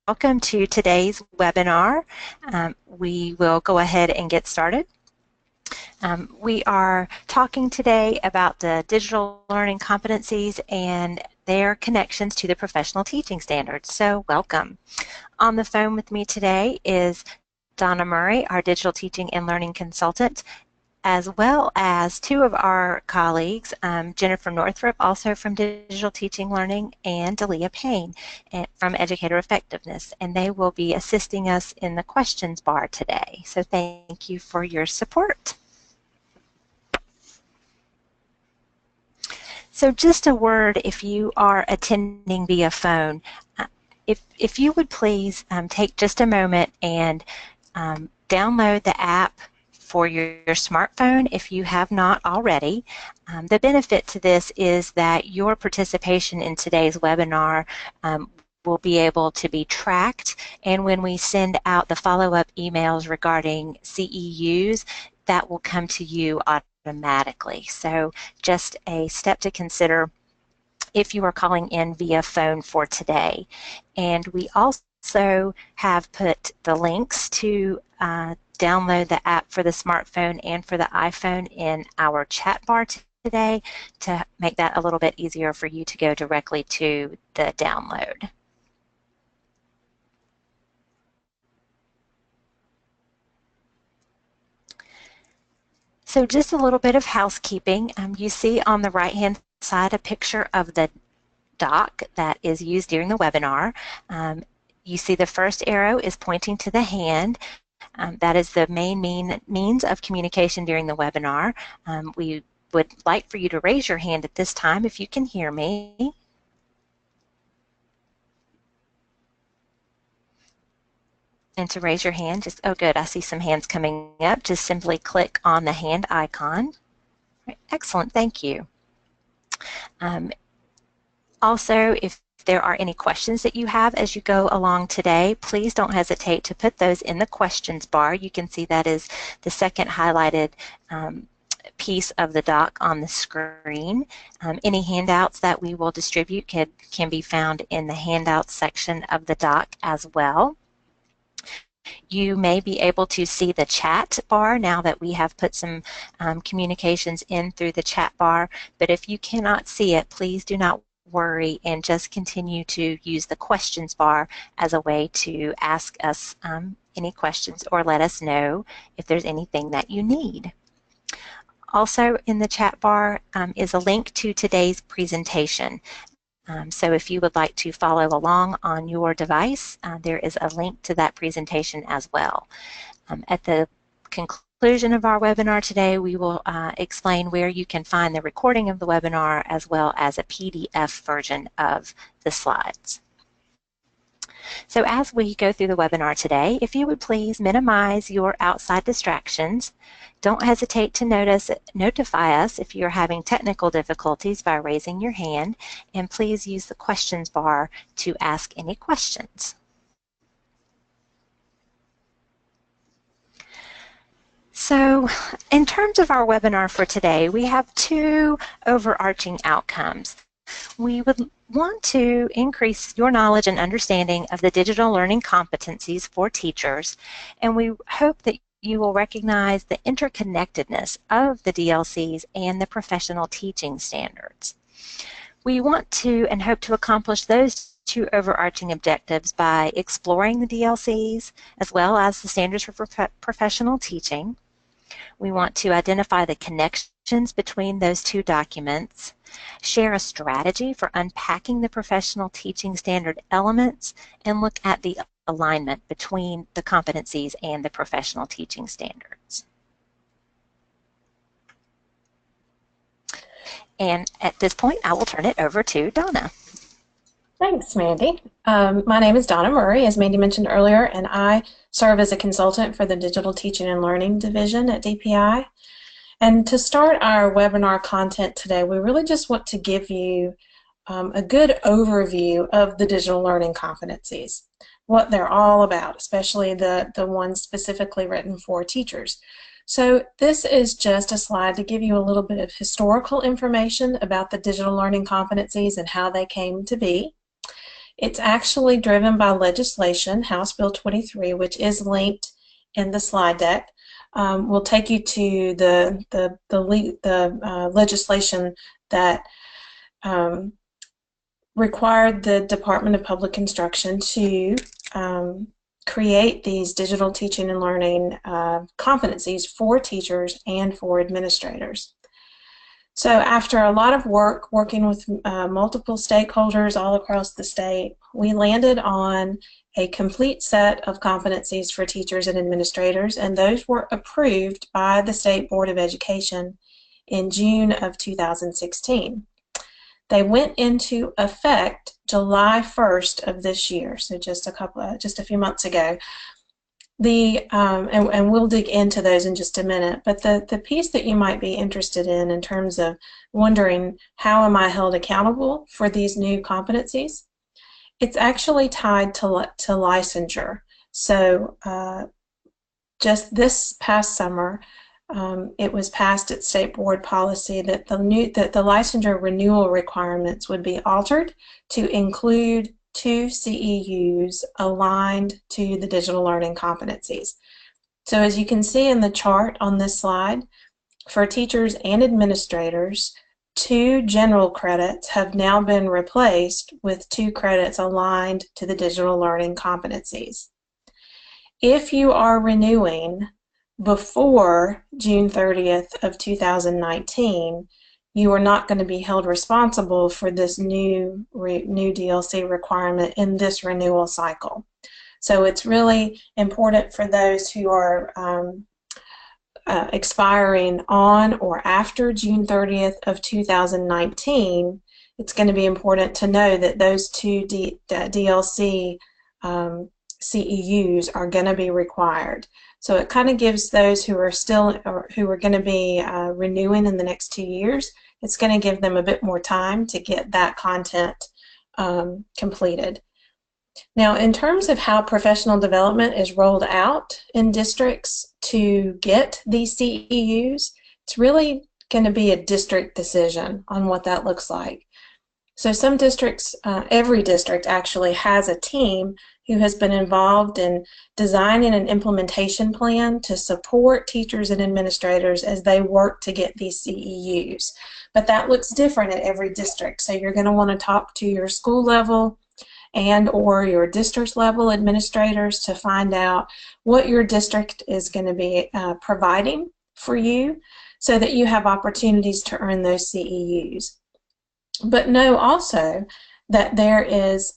welcome to today's webinar. We will go ahead and get started. We are talking today about the digital learning competencies and their connections to the professional teaching standards. So welcome. On the phone with me today is Donna Murray, our digital teaching and learning consultant, as well as two of our colleagues, Jennifer Northrup, also from Digital Teaching Learning, and Dalia Payne from Educator Effectiveness, and they will be assisting us in the questions bar today. So thank you for your support. So just a word, if you are attending via phone, if you would please take just a moment and download the app for your smartphone if you have not already. The benefit to this is that your participation in today's webinar will be able to be tracked, and when we send out the follow-up emails regarding CEUs, that will come to you automatically. So just a step to consider if you are calling in via phone for today. And we also have put the links to download the app for the smartphone and for the iPhone in our chat bar today to make that a little bit easier for you to go directly to the download. So just a little bit of housekeeping. You see on the right-hand side a picture of the doc that is used during the webinar. You see the first arrow is pointing to the hand. That is the main means of communication during the webinar. We would like for you to raise your hand at this time if you can hear me. And to raise your hand, just, oh good, I see some hands coming up. Just simply click on the hand icon. Right, excellent, thank you. Also, if there are any questions that you have as you go along today, please don't hesitate to put those in the questions bar. You can see that is the second highlighted piece of the doc on the screen. Any handouts that we will distribute can be found in the handouts section of the doc as well. You may be able to see the chat bar now that we have put some communications in through the chat bar, but if you cannot see it, please do not worry and just continue to use the questions bar as a way to ask us any questions or let us know if there's anything that you need. Also in the chat bar is a link to today's presentation. So if you would like to follow along on your device, there is a link to that presentation as well. At the conclusion of our webinar today, we will explain where you can find the recording of the webinar as well as a PDF version of the slides. So as we go through the webinar today, if you would please minimize your outside distractions. Don't hesitate to notify us if you're having technical difficulties by raising your hand, and please use the questions bar to ask any questions. So in terms of our webinar for today, we have two overarching outcomes. We would want to increase your knowledge and understanding of the digital learning competencies for teachers, and we hope that you will recognize the interconnectedness of the DLCs and the professional teaching standards. We want to and hope to accomplish those two overarching objectives by exploring the DLCs as well as the standards for professional teaching. We want to identify the connections between those two documents, share a strategy for unpacking the professional teaching standard elements, and look at the alignment between the competencies and the professional teaching standards. And at this point, I will turn it over to Donna. Thanks, Mandy. My name is Donna Murray, as Mandy mentioned earlier, and I serve as a consultant for the Digital Teaching and Learning Division at DPI. And to start our webinar content today, we really just want to give you a good overview of the digital learning competencies, what they're all about, especially the ones specifically written for teachers. So this is just a slide to give you a little bit of historical information about the digital learning competencies and how they came to be. It's actually driven by legislation, House Bill 23, which is linked in the slide deck. We'll take you to the legislation that required the Department of Public Instruction to create these digital teaching and learning competencies for teachers and for administrators. So after a lot of work, working with multiple stakeholders all across the state, we landed on a complete set of competencies for teachers and administrators, and those were approved by the State Board of Education in June of 2016. They went into effect July 1st of this year, so just a few months ago. And we'll dig into those in just a minute, but the piece that you might be interested in terms of wondering how am I held accountable for these new competencies, it's actually tied to licensure. So just this past summer, it was passed at state board policy that the licensure renewal requirements would be altered to include 2 CEUs aligned to the digital learning competencies. So as you can see in the chart on this slide, for teachers and administrators, 2 general credits have now been replaced with 2 credits aligned to the digital learning competencies. If you are renewing before June 30th of 2019, you are not going to be held responsible for this new DLC requirement in this renewal cycle. So it's really important for those who are expiring on or after June 30th of 2019, it's going to be important to know that those 2 DLC CEUs are going to be required. So it kind of gives those who are going to be renewing in the next 2 years, it's going to give them a bit more time to get that content completed. Now, in terms of how professional development is rolled out in districts to get these CEUs, it's really going to be a district decision on what that looks like. So some districts, every district actually has a team who has been involved in designing an implementation plan to support teachers and administrators as they work to get these CEUs. But that looks different in every district. So you're going to want to talk to your school level and or your district level administrators to find out what your district is going to be providing for you so that you have opportunities to earn those CEUs. But know also that there is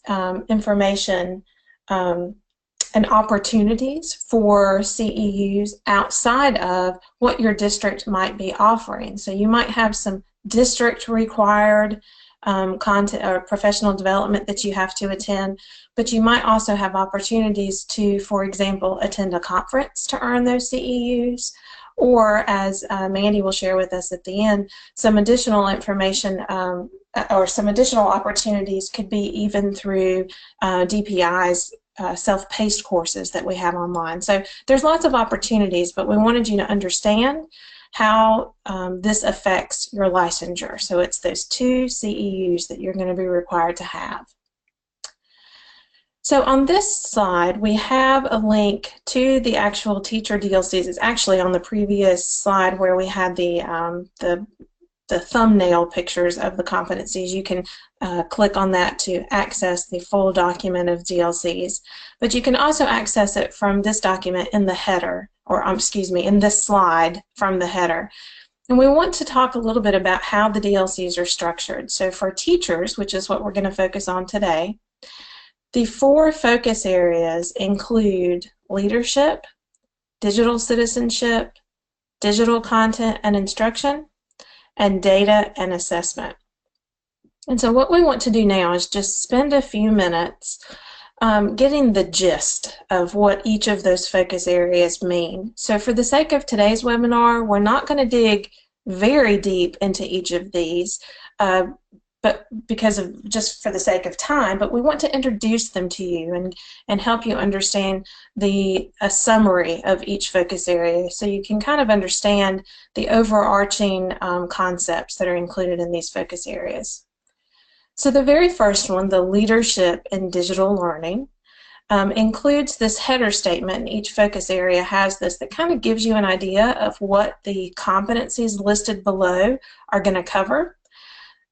information and opportunities for CEUs outside of what your district might be offering. So you might have some district required content or professional development that you have to attend, but you might also have opportunities to, for example, attend a conference to earn those CEUs, or as Mandy will share with us at the end, some additional information or some additional opportunities could be even through DPI's self-paced courses that we have online. So there's lots of opportunities, but we wanted you to understand how this affects your licensure. So it's those 2 CEUs that you're going to be required to have. So on this slide, we have a link to the actual teacher DLCs. It's actually on the previous slide where we had the thumbnail pictures of the competencies. You can click on that to access the full document of DLCs. But you can also access it from this document in the header, or excuse me, in this slide from the header. And we want to talk a little bit about how the DLCs are structured. So for teachers, which is what we're going to focus on today, the 4 focus areas include leadership, digital citizenship, digital content and instruction, and data and assessment. And so what we want to do now is just spend a few minutes getting the gist of what each of those focus areas mean. So for the sake of today's webinar, we're not going to dig very deep into each of these, but because of just for the sake of time, but we want to introduce them to you and help you understand a summary of each focus area so you can kind of understand the overarching concepts that are included in these focus areas. So the very first one, the leadership in digital learning, includes this header statement, and each focus area has this that kind of gives you an idea of what the competencies listed below are going to cover.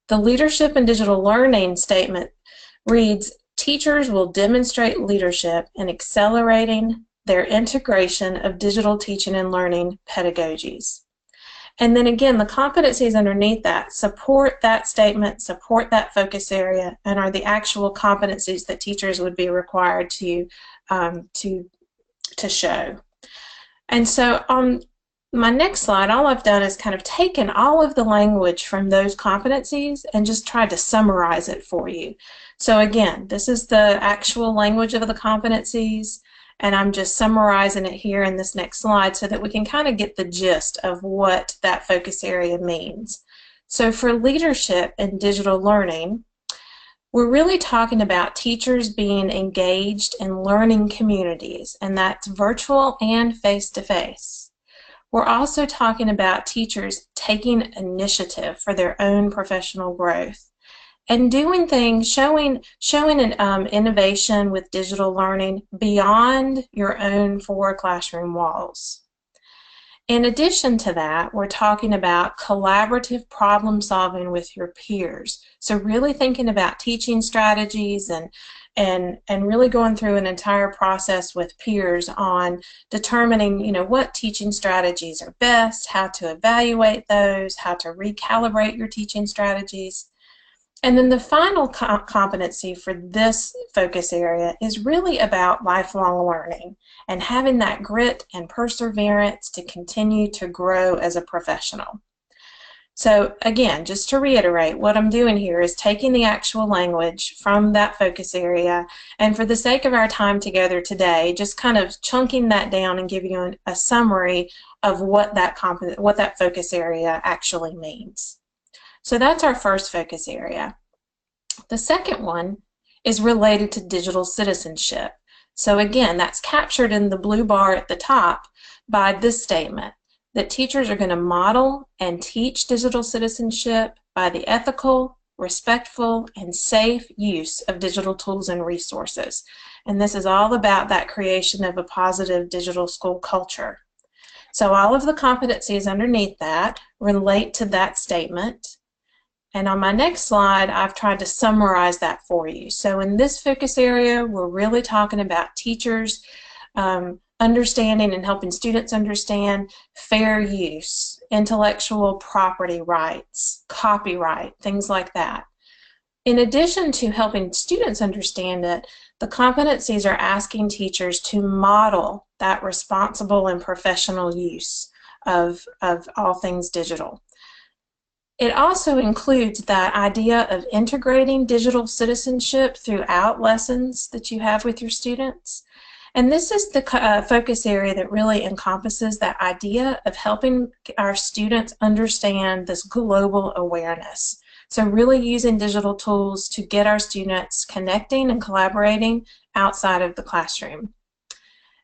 The leadership in digital learning statement reads, teachers will demonstrate leadership in accelerating their integration of digital teaching and learning pedagogies. And then again, the competencies underneath that support that statement, support that focus area, and are the actual competencies that teachers would be required to show. And so on my next slide, all I've done is kind of taken all of the language from those competencies and just tried to summarize it for you. So again, this is the actual language of the competencies, and I'm just summarizing it here in this next slide so that we can kind of get the gist of what that focus area means. So for leadership in digital learning, we're really talking about teachers being engaged in learning communities, and that's virtual and face-to-face. We're also talking about teachers taking initiative for their own professional growth and doing things, showing an innovation with digital learning beyond your own four classroom walls. In addition to that, we're talking about collaborative problem solving with your peers. So really thinking about teaching strategies and really going through an entire process with peers on determining, what teaching strategies are best, how to evaluate those, how to recalibrate your teaching strategies. And then the final competency for this focus area is really about lifelong learning and having that grit and perseverance to continue to grow as a professional. So again, just to reiterate, what I'm doing here is taking the actual language from that focus area, and for the sake of our time together today, just kind of chunking that down and giving you a summary of what that focus area actually means. So that's our first focus area. The second one is related to digital citizenship. So again, that's captured in the blue bar at the top by this statement, that teachers are going to model and teach digital citizenship by the ethical, respectful, and safe use of digital tools and resources. And this is all about that creation of a positive digital school culture. So all of the competencies underneath that relate to that statement. And on my next slide, I've tried to summarize that for you. So in this focus area, we're really talking about teachers understanding and helping students understand fair use, intellectual property rights, copyright, things like that. In addition to helping students understand it, the competencies are asking teachers to model that responsible and professional use of all things digital. It also includes that idea of integrating digital citizenship throughout lessons that you have with your students. And this is the focus area that really encompasses that idea of helping our students understand this global awareness. So really using digital tools to get our students connecting and collaborating outside of the classroom.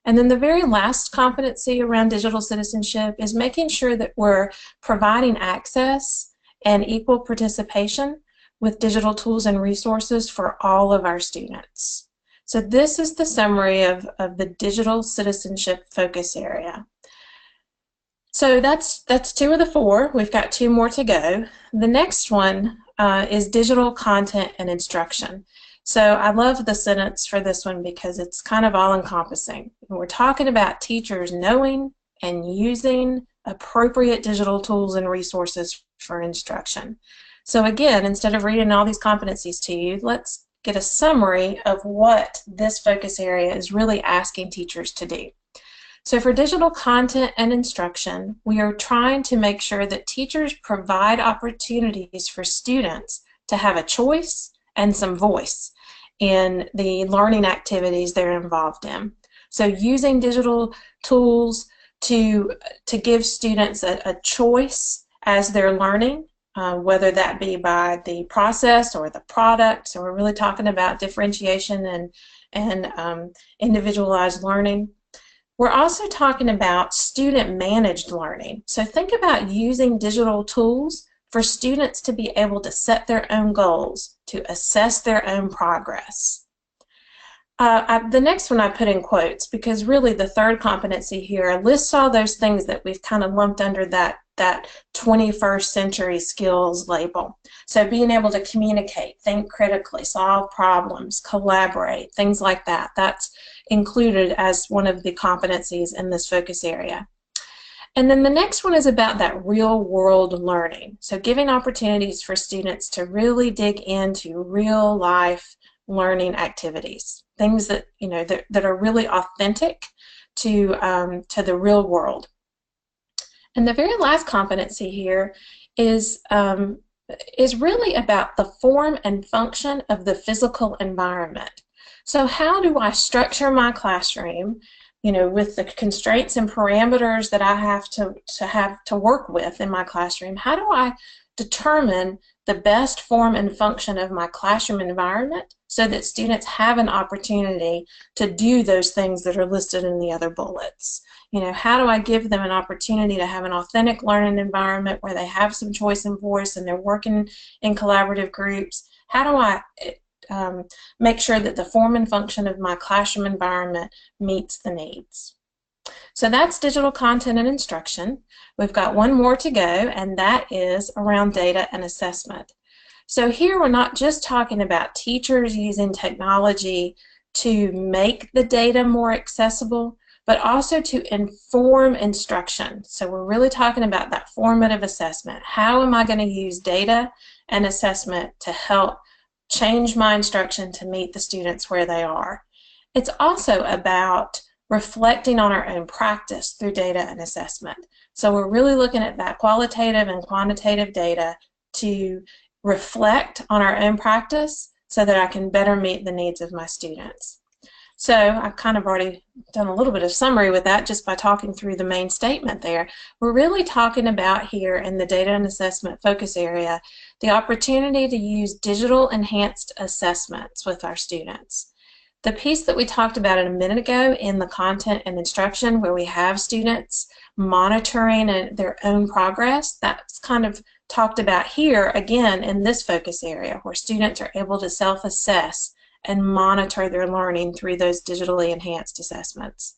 And then the very last competency around digital citizenship is making sure that we're providing access and equal participation with digital tools and resources for all of our students. So this is the summary of the digital citizenship focus area. So that's two of the four. We've got two more to go. The next one is digital content and instruction. So I love the sentence for this one because it's kind of all-encompassing. We're talking about teachers knowing and using appropriate digital tools and resources for instruction. So again, instead of reading all these competencies to you, let's get a summary of what this focus area is really asking teachers to do. So for digital content and instruction, we are trying to make sure that teachers provide opportunities for students to have a choice and some voice in the learning activities they're involved in. So using digital tools to give students a choice as they're learning, whether that be by the process or the product. So we're really talking about differentiation and individualized learning. We're also talking about student-managed learning. So think about using digital tools for students to be able to set their own goals, to assess their own progress. The next one I put in quotes because really the third competency here lists all those things that we've kind of lumped under that 21st century skills label. So being able to communicate, think critically, solve problems, collaborate, things like that. That's included as one of the competencies in this focus area. And then the next one is about that real world learning. So giving opportunities for students to really dig into real life learning activities, things that that are really authentic to the real world. And the very last competency here is really about the form and function of the physical environment. So how do I structure my classroom, with the constraints and parameters that I have to work with in my classroom? How do I determine the best form and function of my classroom environment so that students have an opportunity to do those things that are listed in the other bullets? How do I give them an opportunity to have an authentic learning environment where they have some choice and voice and they're working in collaborative groups? How do I make sure that the form and function of my classroom environment meets the needs? So that's digital content and instruction. We've got one more to go, and that is around data and assessment. So here we're not just talking about teachers using technology to make the data more accessible, but also to inform instruction. So we're really talking about that formative assessment. How am I going to use data and assessment to help change my instruction to meet the students where they are? It's also about reflecting on our own practice through data and assessment. So we're really looking at that qualitative and quantitative data to reflect on our own practice so that I can better meet the needs of my students. So I've kind of already done a little bit of summary with that just by talking through the main statement there. We're really talking about here in the data and assessment focus area the opportunity to use digital enhanced assessments with our students. The piece that we talked about a minute ago in the content and instruction where we have students monitoring their own progress, that's kind of talked about here again in this focus area where students are able to self-assess and monitor their learning through those digitally enhanced assessments.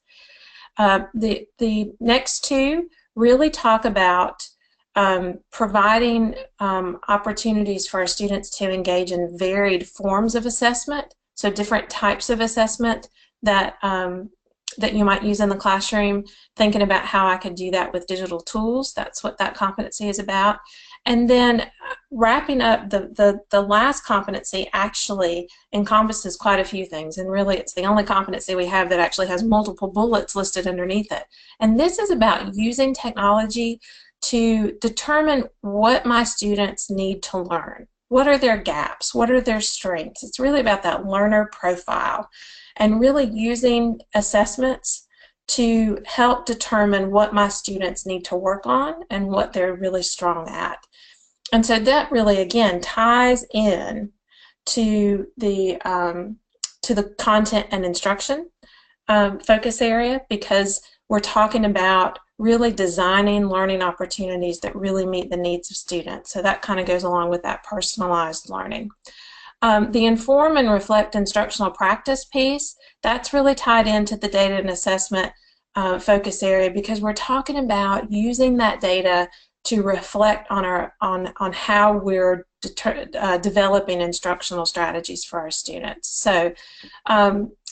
The next two really talk about providing opportunities for our students to engage in varied forms of assessment, so different types of assessment that that you might use in the classroom, thinking about how I could do that with digital tools. That's what that competency is about. And then wrapping up, the last competency actually encompasses quite a few things, and really it's the only competency we have that actually has multiple bullets listed underneath it. And this is about using technology to determine what my students need to learn. What are their gaps? What are their strengths? It's really about that learner profile and really using assessments to help determine what my students need to work on and what they're really strong at. And so that really, again, ties in to the content and instruction focus area, because we're talking about really designing learning opportunities that really meet the needs of students. So that kind of goes along with that personalized learning. The inform and reflect instructional practice piece, that's really tied into the data and assessment focus area, because we're talking about using that data to reflect on how we're developing instructional strategies for our students. So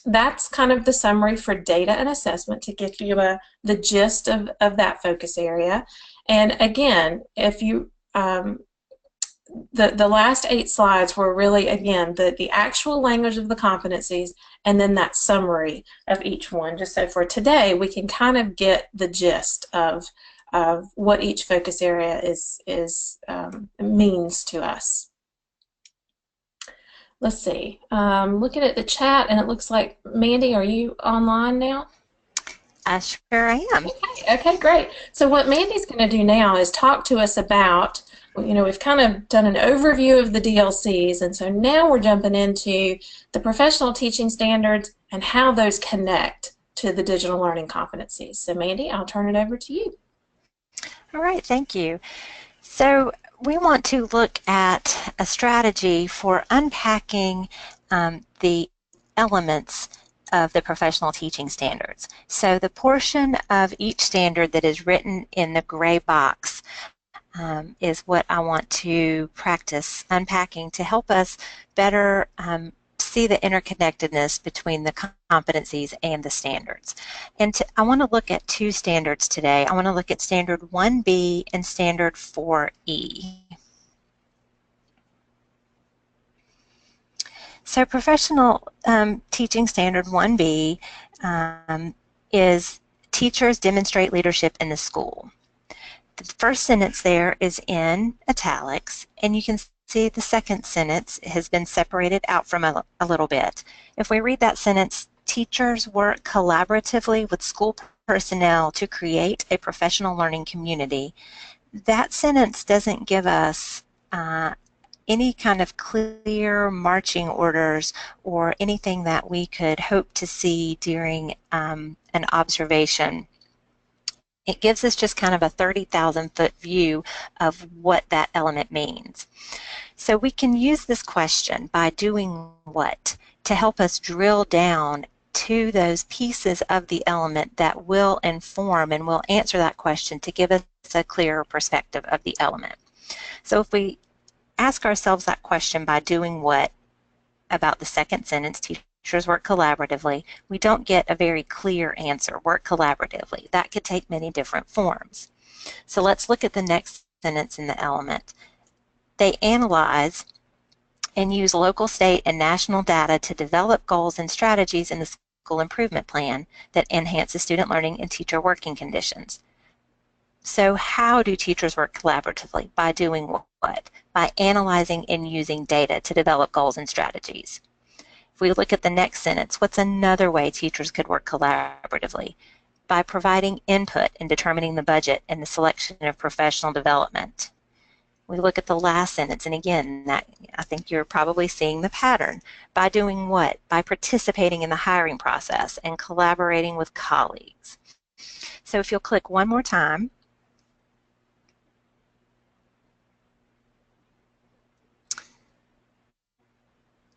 that's kind of the summary for data and assessment to give you the gist of that focus area. And again, if you the last 8 slides were really, again, the actual language of the competencies and then that summary of each one, just so for today we can kind of get the gist of what each focus area means to us. Let's see. Looking at the chat, and it looks like, Mandy, are you online now? I sure am. Okay, great. So what Mandy's going to do now is talk to us about, we've kind of done an overview of the DLCs, and so now we're jumping into the professional teaching standards and how those connect to the digital learning competencies. So Mandy, I'll turn it over to you. All right, thank you. So we want to look at a strategy for unpacking the elements of the professional teaching standards. So the portion of each standard that is written in the gray box is what I want to practice unpacking to help us better see the interconnectedness between the competencies and the standards. And I want to look at two standards today. I want to look at Standard 1B and Standard 4E. So Professional Teaching Standard 1B is teachers demonstrate leadership in the school. The first sentence there is in italics, and you can see the second sentence has been separated out from a little bit. If we read that sentence, teachers work collaboratively with school personnel to create a professional learning community. That sentence doesn't give us any kind of clear marching orders or anything that we could hope to see during an observation. It gives us just kind of a 30,000-foot view of what that element means. So we can use this question, by doing what, to help us drill down to those pieces of the element that will inform and will answer that question to give us a clearer perspective of the element. So if we ask ourselves that question, by doing what, about the second sentence, teachers work collaboratively, we don't get a very clear answer, work collaboratively. That could take many different forms. So let's look at the next sentence in the element. They analyze and use local, state, and national data to develop goals and strategies in the school improvement plan that enhances student learning and teacher working conditions. So how do teachers work collaboratively? By doing what? By analyzing and using data to develop goals and strategies. If we look at the next sentence, what's another way teachers could work collaboratively? By providing input in determining the budget and the selection of professional development. We look at the last sentence, and again, that I think you're probably seeing the pattern. By doing what? By participating in the hiring process and collaborating with colleagues. So if you'll click one more time,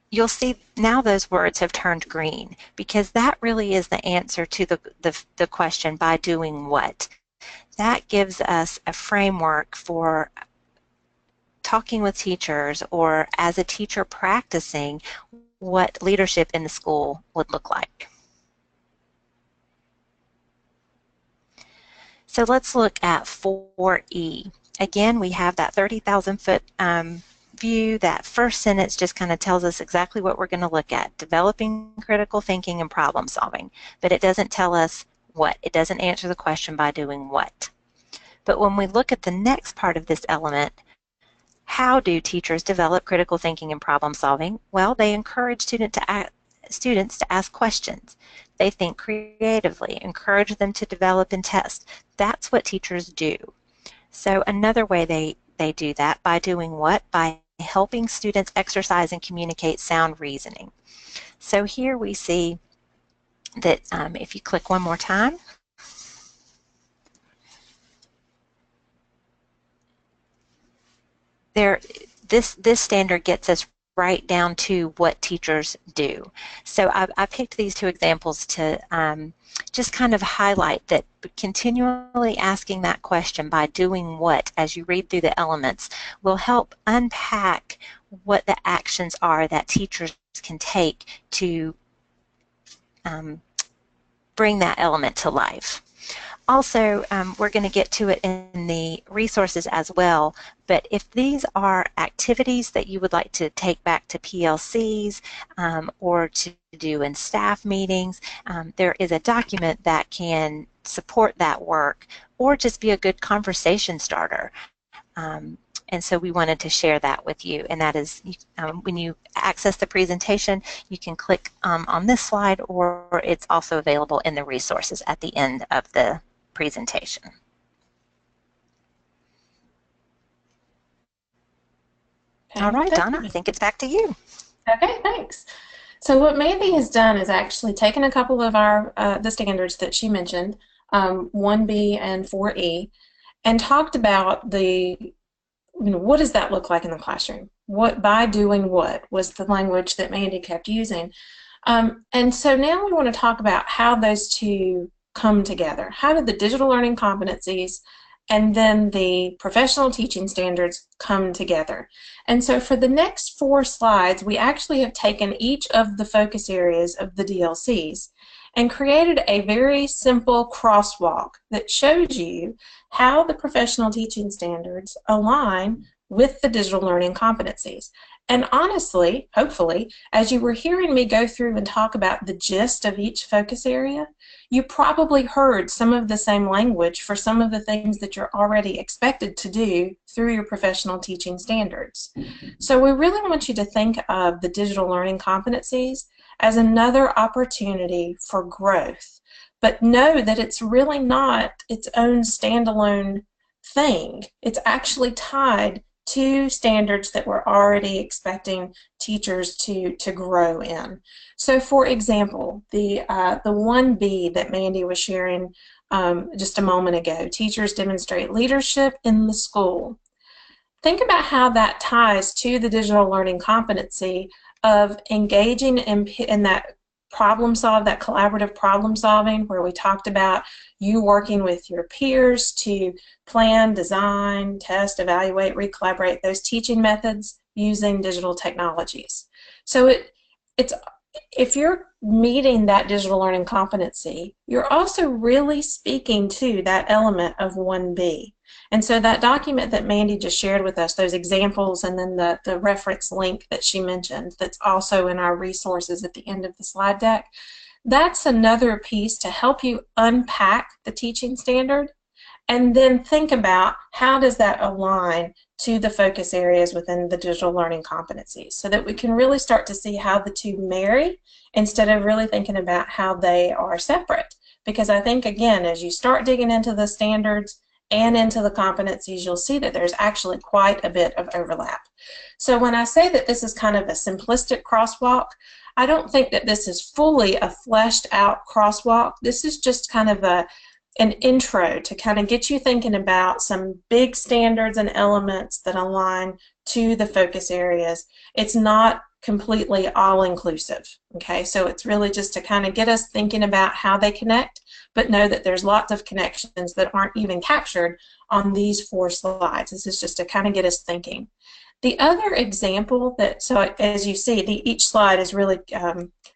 you'll see now those words have turned green, because that really is the answer to the question, by doing what. That gives us a framework for talking with teachers, or as a teacher practicing, what leadership in the school would look like. So let's look at 4E. Again, we have that 30,000-foot view. That first sentence just kind of tells us exactly what we're going to look at, developing critical thinking and problem solving, but it doesn't tell us what. It doesn't answer the question, by doing what. But when we look at the next part of this element, how do teachers develop critical thinking and problem solving? Well, they encourage students to ask questions. They think creatively, encourage them to develop and test. That's what teachers do. So another way they do that, by doing what? By helping students exercise and communicate sound reasoning. So here we see that if you click one more time, this standard gets us right down to what teachers do. So I picked these two examples to just kind of highlight that continually asking that question, by doing what, as you read through the elements, will help unpack what the actions are that teachers can take to bring that element to life. Also, we're going to get to it in the resources as well, but if these are activities that you would like to take back to PLCs or to do in staff meetings, there is a document that can support that work, or just be a good conversation starter. And so we wanted to share that with you, and that is when you access the presentation, you can click on this slide, or it's also available in the resources at the end of the presentation. Okay, all right, Donna, I think it's back to you. Okay, thanks. So what Mandy has done is actually taken a couple of our the standards that she mentioned, 1B and 4E, and talked about the what does that look like in the classroom? What by doing what was the language that Mandy kept using. And so now we want to talk about how those two come together. How did the digital learning competencies and then the professional teaching standards come together? And so for the next 4 slides, we actually have taken each of the focus areas of the DLCs and created a very simple crosswalk that shows you how the professional teaching standards align with the digital learning competencies. And honestly, hopefully, as you were hearing me go through and talk about the gist of each focus area, you probably heard some of the same language for some of the things that you're already expected to do through your professional teaching standards. So we really want you to think of the digital learning competencies as another opportunity for growth, but know that it's really not its own standalone thing. It's actually tied to standards that we're already expecting teachers to grow in. So for example, the 1B that Mandy was sharing just a moment ago, teachers demonstrate leadership in the school. Think about how that ties to the digital learning competency of engaging in that that collaborative problem solving, where we talked about you working with your peers to plan, design, test, evaluate, recollaborate those teaching methods using digital technologies. So if you're meeting that digital learning competency, you're also really speaking to that element of 1B. And so that document that Mandy just shared with us, those examples and then the reference link that she mentioned that's also in our resources at the end of the slide deck, that's another piece to help you unpack the teaching standard and then think about how does that align to the focus areas within the digital learning competencies, so that we can really start to see how the two marry instead of really thinking about how they are separate. Because I think, again, as you start digging into the standards and into the competencies, you'll see that there's actually quite a bit of overlap. So when I say that this is kind of a simplistic crosswalk, I don't think that this is fully a fleshed out crosswalk. This is just kind of an intro to kind of get you thinking about some big standards and elements that align to the focus areas. It's not completely all-inclusive, okay? So it's really just to kind of get us thinking about how they connect, but know that there's lots of connections that aren't even captured on these 4 slides. This is just to kind of get us thinking. The other example so as you see, each slide is really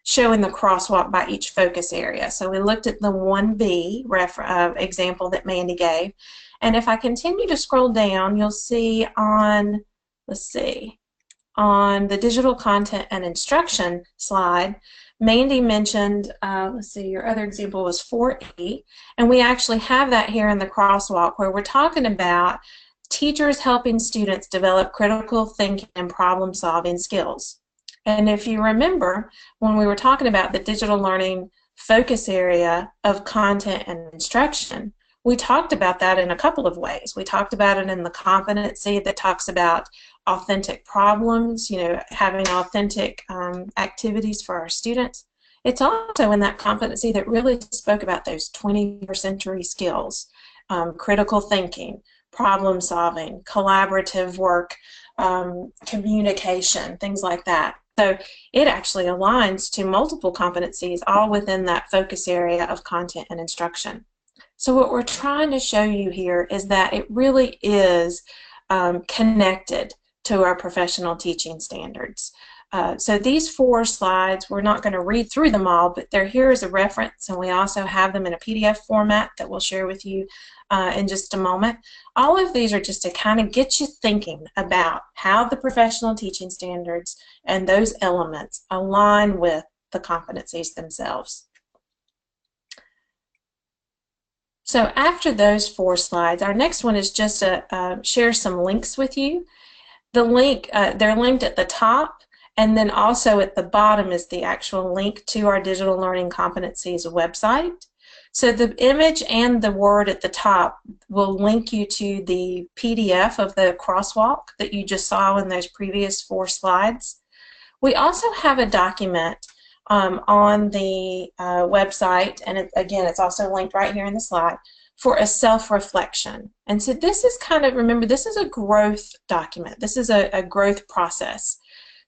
showing the crosswalk by each focus area. So we looked at the 1B example that Mandy gave. And if I continue to scroll down, you'll see on the digital content and instruction slide, Mandy mentioned, your other example was 4E, and we actually have that here in the crosswalk where we're talking about teachers helping students develop critical thinking and problem-solving skills. And if you remember, when we were talking about the digital learning focus area of content and instruction, we talked about that in a couple of ways. We talked about it in the competency that talks about authentic problems, having authentic activities for our students. It's also in that competency that really spoke about those 21st century skills, critical thinking, problem solving, collaborative work, communication, things like that. So it actually aligns to multiple competencies all within that focus area of content and instruction. So what we're trying to show you here is that it really is connected to our professional teaching standards. So these 4 slides, we're not going to read through them all, but they're here as a reference, and we also have them in a PDF format that we'll share with you in just a moment. All of these are just to kind of get you thinking about how the professional teaching standards and those elements align with the competencies themselves. So after those 4 slides, our next one is just to share some links with you. The link, they're linked at the top, and then also at the bottom is the actual link to our Digital Learning Competencies website. So the image and the word at the top will link you to the PDF of the crosswalk that you just saw in those previous 4 slides. We also have a document on the website, and again, it's also linked right here in the slide, for a self-reflection. And so this is kind of, remember, this is a growth document. This is a growth process.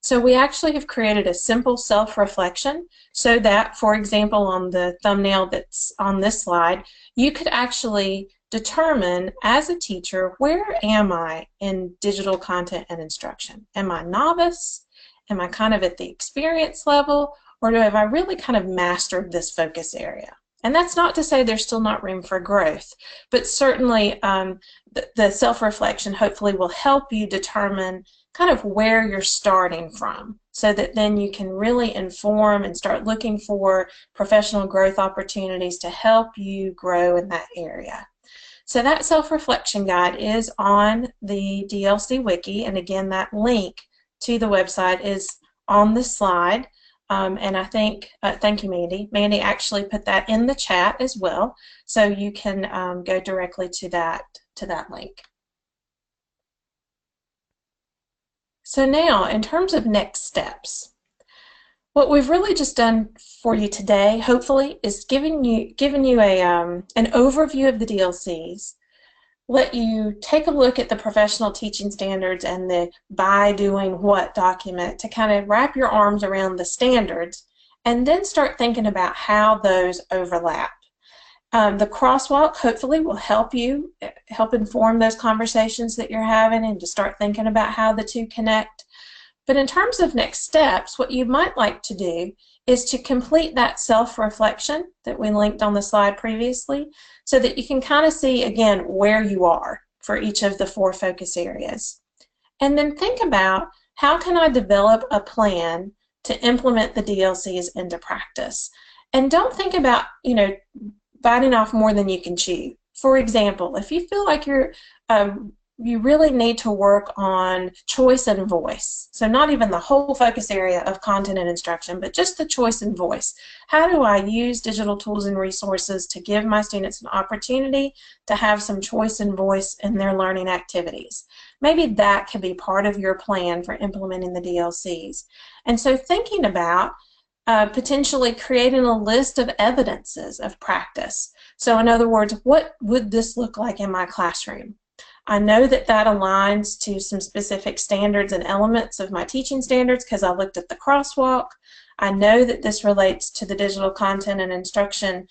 So we actually have created a simple self-reflection so that, for example, on the thumbnail that's on this slide, you could actually determine as a teacher, where am I in digital content and instruction? Am I novice? Am I kind of at the experience level? Or have I really kind of mastered this focus area? And that's not to say there's still not room for growth, but certainly the self-reflection hopefully will help you determine kind of where you're starting from, so that then you can really inform and start looking for professional growth opportunities to help you grow in that area. So that self-reflection guide is on the DLC Wiki, and again, that link to the website is on the slide. And I think, thank you, Mandy. Mandy actually put that in the chat as well, so you can go directly to that link. So now, in terms of next steps, what we've really just done for you today, hopefully, is given you an overview of the DLCs, let you take a look at the professional teaching standards and the by doing what document to kind of wrap your arms around the standards, and then start thinking about how those overlap. The crosswalk hopefully will help inform those conversations that you're having and to start thinking about how the two connect. But in terms of next steps, what you might like to do is to complete that self-reflection that we linked on the slide previously, so that you can kind of see, again, where you are for each of the 4 focus areas. And then think about, how can I develop a plan to implement the DLCs into practice? And don't think about, biting off more than you can chew. For example, if you feel like you really need to work on choice and voice, so not even the whole focus area of content and instruction, but just the choice and voice. How do I use digital tools and resources to give my students an opportunity to have some choice and voice in their learning activities? Maybe that could be part of your plan for implementing the DLCs. And so thinking about potentially creating a list of evidences of practice. So in other words, what would this look like in my classroom? I know that that aligns to some specific standards and elements of my teaching standards because I looked at the crosswalk. I know that this relates to the digital content and instruction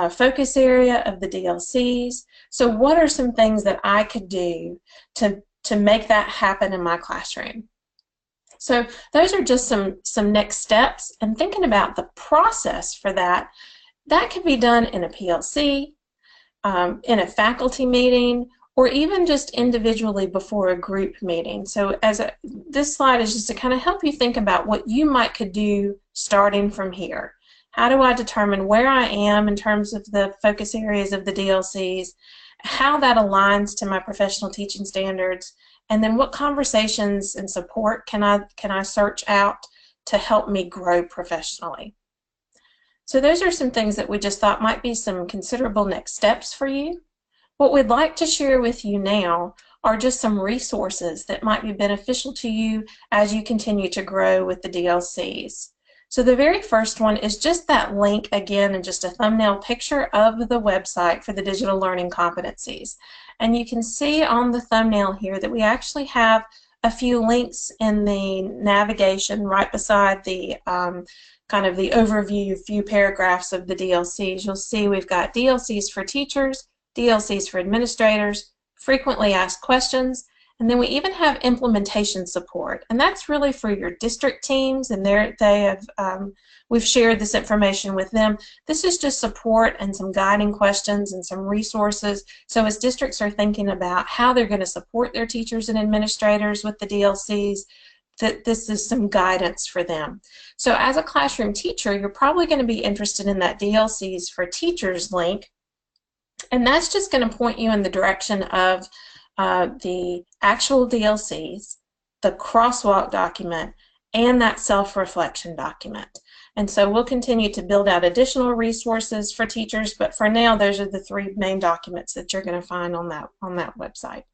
focus area of the DLCs. So what are some things that I could do to make that happen in my classroom? So those are just some next steps, and thinking about the process for that could be done in a PLC, in a faculty meeting, or even just individually before a group meeting. So this slide is just to kind of help you think about what you could do starting from here. How do I determine where I am in terms of the focus areas of the DLCs, how that aligns to my professional teaching standards, and then what conversations and support can I search out to help me grow professionally. So those are some things that we just thought might be some considerable next steps for you. What we'd like to share with you now are just some resources that might be beneficial to you as you continue to grow with the DLCs. So the very first one is just that link again, and just a thumbnail picture of the website for the Digital Learning Competencies. And you can see on the thumbnail here that we actually have a few links in the navigation right beside the kind of the overview few paragraphs of the DLCs. You'll see we've got DLCs for teachers, DLCs for administrators, frequently asked questions, and then we even have implementation support, and that's really for your district teams, and we've shared this information with them. This is just support and some guiding questions and some resources, so as districts are thinking about how they're going to support their teachers and administrators with the DLCs, that this is some guidance for them. So as a classroom teacher, you're probably going to be interested in that DLCs for teachers link, and that's just going to point you in the direction of the actual DLCs, the crosswalk document, and that self-reflection document. And so we'll continue to build out additional resources for teachers, but for now, those are the 3 main documents that you're going to find on that website.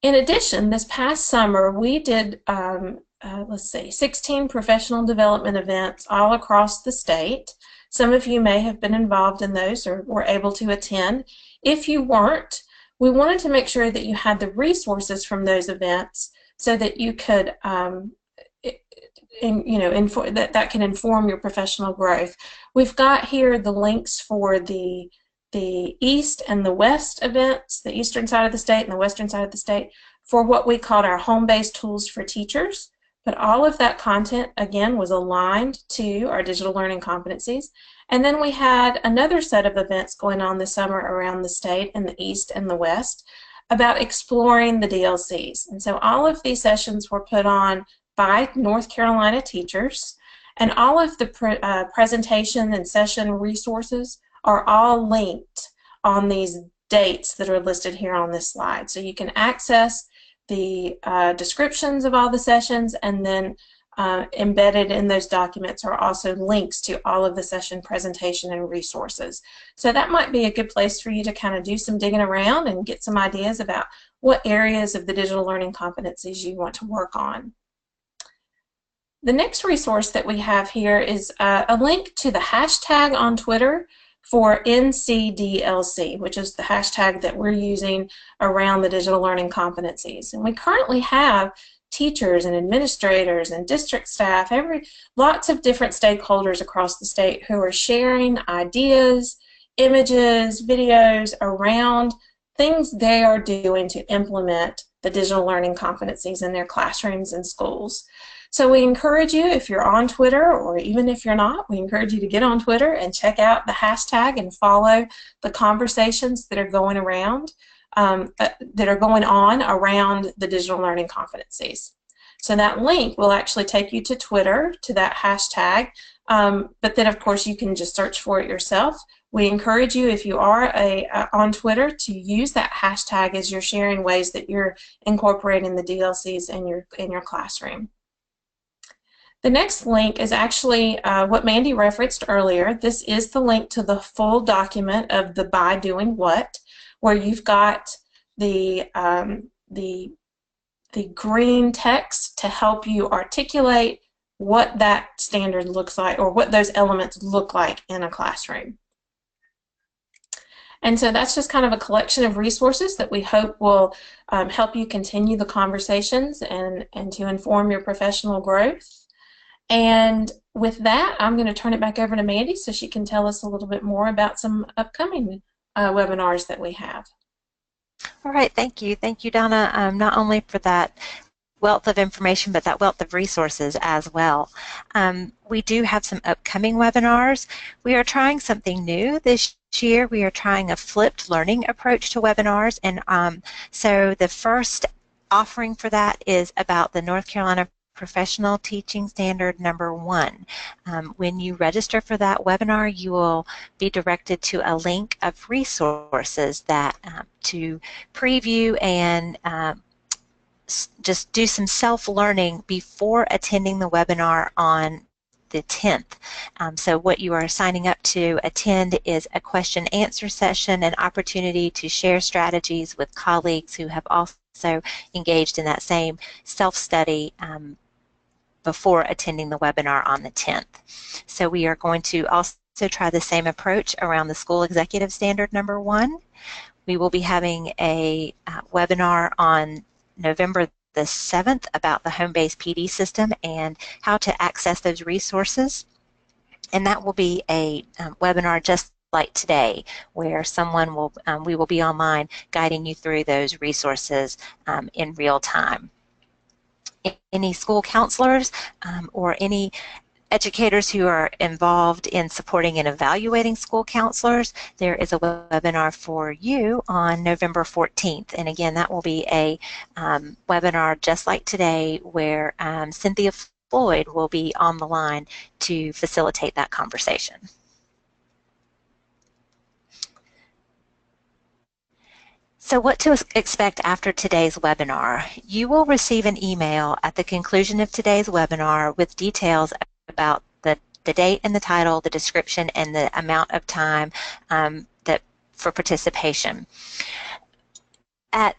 In addition, this past summer, we did, 16 professional development events all across the state. Some of you may have been involved in those or were able to attend. If you weren't, we wanted to make sure that you had the resources from those events so that you could that can inform your professional growth. We've got here the links for the East and the West events, the eastern side of the state and the western side of the state, for what we called our home-based tools for teachers. But all of that content, again, was aligned to our digital learning competencies. And then we had another set of events going on this summer around the state in the East and the West about exploring the DLCs. And so all of these sessions were put on by North Carolina teachers, and all of the presentation and session resources are all linked on these dates that are listed here on this slide. So you can access the descriptions of all the sessions, and then embedded in those documents are also links to all of the session presentation and resources. So that might be a good place for you to kind of do some digging around and get some ideas about what areas of the digital learning competencies you want to work on. The next resource that we have here is a link to the hashtag on Twitter for NCDLC, which is the hashtag that we're using around the digital learning competencies. And we currently have teachers and administrators and district staff, lots of different stakeholders across the state who are sharing ideas, images, videos around things they are doing to implement the digital learning competencies in their classrooms and schools. So we encourage you, if you're on Twitter, or even if you're not, we encourage you to get on Twitter and check out the hashtag and follow the conversations that are going around, that are going on around the digital learning competencies. So that link will actually take you to Twitter, to that hashtag, but then of course you can just search for it yourself. We encourage you, if you are on Twitter, to use that hashtag as you're sharing ways that you're incorporating the DLCs in your classroom. The next link is actually what Mandy referenced earlier. This is the link to the full document of the By Doing What, where you've got the green text to help you articulate what that standard looks like, or what those elements look like in a classroom. And so that's just kind of a collection of resources that we hope will help you continue the conversations and to inform your professional growth. And with that, I'm going to turn it back over to Mandy so she can tell us a little bit more about some upcoming webinars that we have. All right, thank you. Thank you, Donna, not only for that wealth of information, but that wealth of resources as well. We do have some upcoming webinars. We are trying something new this year. We are trying a flipped learning approach to webinars, and so the first offering for that is about the North Carolina Professional Teaching Standard number 1. When you register for that webinar, you will be directed to a link of resources that to preview and just do some self-learning before attending the webinar on the 10th. So what you are signing up to attend is a question-answer session, an opportunity to share strategies with colleagues who have also engaged in that same self-study before attending the webinar on the 10th. So we are going to also try the same approach around the School Executive Standard number 1. We will be having a webinar on November the 7th about the home-based PD system and how to access those resources. And that will be a webinar just like today, where someone will, we will be online guiding you through those resources in real time. Any school counselors or any educators who are involved in supporting and evaluating school counselors, there is a webinar for you on November 14th. And again, that will be a webinar just like today, where Cynthia Floyd will be on the line to facilitate that conversation. So what to expect after today's webinar? You will receive an email at the conclusion of today's webinar with details about the date and the title, the description, and the amount of time for participation. At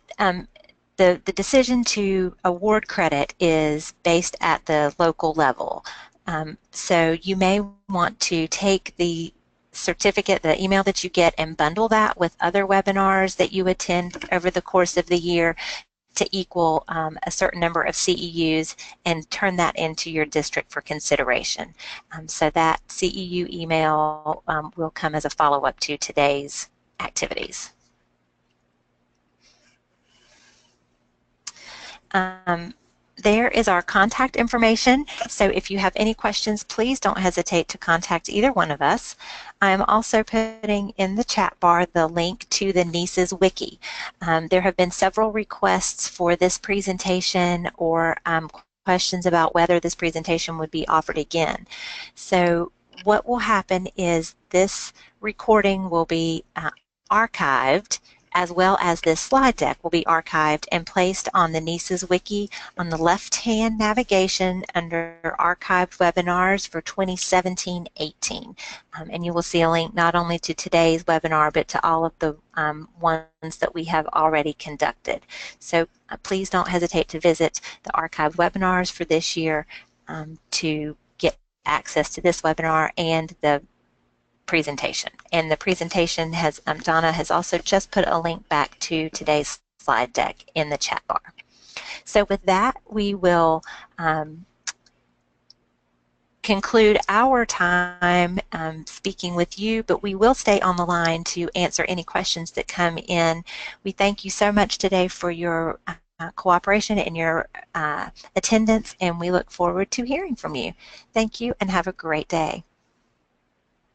the decision to award credit is based at the local level. So you may want to take the certificate, the email that you get, and bundle that with other webinars that you attend over the course of the year to equal a certain number of CEUs and turn that into your district for consideration. So that CEU email will come as a follow-up to today's activities. There is our contact information, so if you have any questions, please don't hesitate to contact either one of us. I am also putting in the chat bar the link to the NICE's wiki. There have been several requests for this presentation or questions about whether this presentation would be offered again. So what will happen is this recording will be archived, as well as this slide deck will be archived and placed on the NICE's wiki on the left-hand navigation under archived webinars for 2017-18. And you will see a link not only to today's webinar, but to all of the ones that we have already conducted. So please don't hesitate to visit the archived webinars for this year to get access to this webinar and the presentation. And the presentation has, Donna has also just put a link back to today's slide deck in the chat bar. So with that, we will conclude our time speaking with you, but we will stay on the line to answer any questions that come in. We thank you so much today for your cooperation and your attendance, and we look forward to hearing from you. Thank you and have a great day.